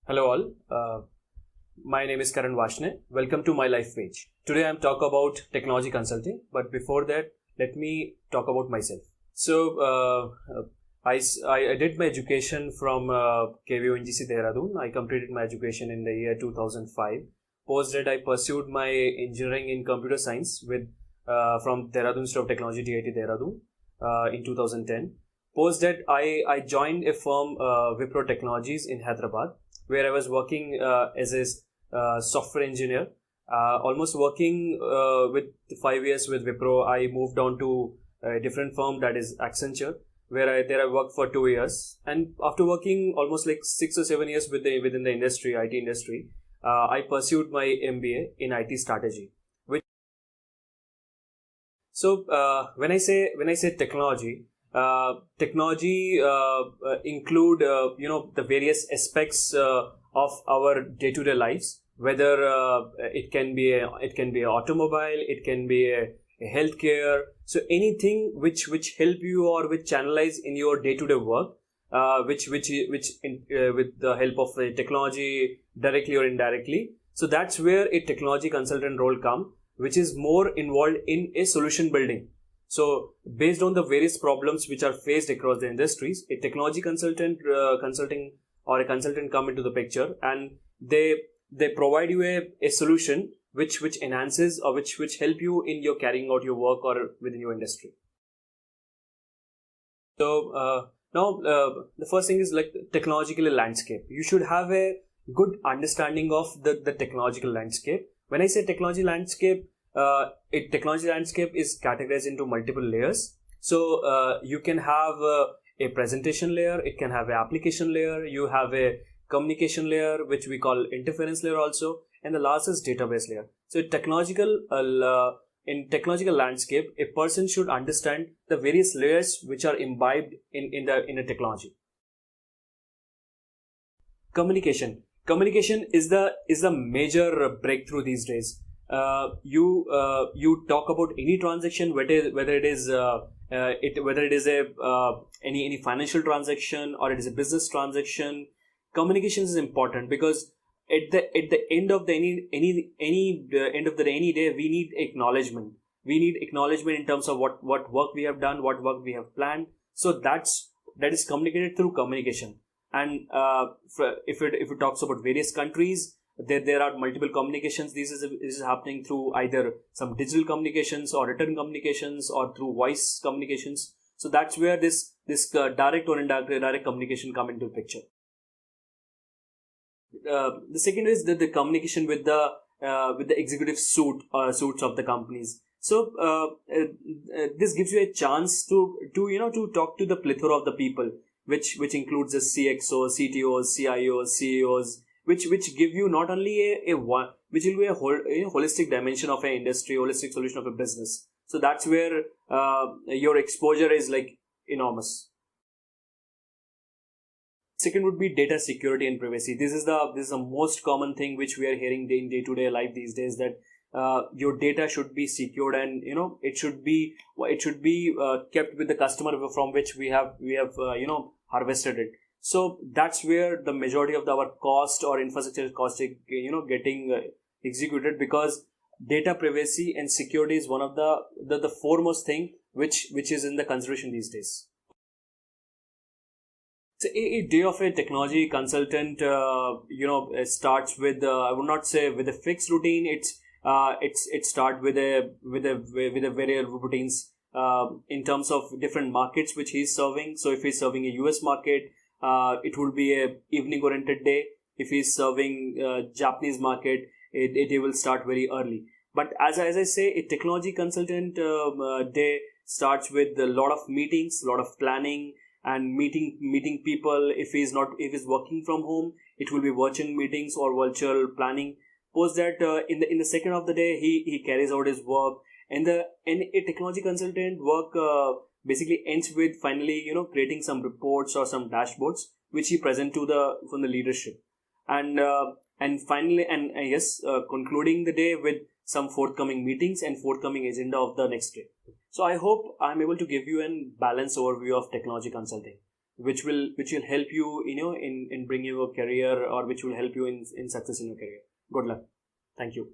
Hello all, my name is Karan Varshney. Welcome to my LifePage. Today I'm talk about technology consulting, but before that, let me talk about myself. I did my education from KVONGC Dehradun. I completed my education in the year 2005. Post that, I pursued my engineering in computer science with from Dehradun Institute of Technology, DIT Dehradun, in 2010. Post that, I joined a firm, Wipro Technologies in Hyderabad, where I was working as a software engineer. Almost working with 5 years with Wipro, I moved on to a different firm, that is Accenture, where I worked for 2 years. And after working almost like 6 or 7 years within the industry, IT industry, I pursued my MBA in IT strategy. When I say technology, technology include the various aspects of our day-to-day lives. Whether it can be a automobile, it can be a healthcare. So anything which help you or which channelize in your day-to-day work, with the help of a technology, directly or indirectly. So that's where a technology consultant role come, which is more involved in a solution building. So based on the various problems which are faced across the industries, a technology consultant come into the picture, and they provide you a solution which enhances or which help you in your carrying out your work or within your industry. So now the first thing is like technological landscape. You should have a good understanding of the technological landscape. When I say technology landscape, technology landscape is categorized into multiple layers. So you can have a presentation layer, it can have an application layer, you have a communication layer, which we call interference layer also, and the last is database layer. So in technological landscape, a person should understand the various layers which are imbibed in a technology. Communication is the major breakthrough these days. You talk about any transaction, whether it is any financial transaction or it is a business transaction. Communications is important because at the end of any day, we need acknowledgement. We need acknowledgement in terms of what work we have done, what work we have planned. So that is communicated through communication. And if it talks about various countries, there are multiple communications. This is happening through either some digital communications or written communications or through voice communications. So that's where this direct or indirect communication come into the picture. The second is the communication with the executive suits of the companies. So this gives you a chance to talk to the plethora of the people, which includes the CXOs, CTOs, CIOs, CEOs, which give you not only which will be a holistic dimension of an industry, holistic solution of a business. So that's where your exposure is like enormous. Second would be data security and privacy. This is the most common thing which we are hearing in day-to-day life these days, that your data should be secured, and it should be kept with the customer from which we have harvested it. So that's where the majority of our cost or infrastructure cost is getting executed, because data privacy and security is one of the foremost thing which is in the consideration these days. So a day of a technology consultant starts with I would not say with a fixed routine. It starts with a various routines in terms of different markets which he's serving. So if he's serving a US market, it would be a evening oriented day. If he's serving Japanese market, it will start very early. But as I say, a technology consultant day starts with a lot of meetings, a lot of planning, and meeting people. If he's working from home, it will be virtual meetings or virtual planning. Post that in the second of the day, he carries out his work, and a technology consultant work basically ends with finally creating some reports or some dashboards which he present from the leadership, and finally concluding the day with some forthcoming meetings and forthcoming agenda of the next day. So I hope I'm able to give you a balanced overview of technology consulting. which will help you, in bringing your career, or which will help you in success in your career. Good luck. Thank you.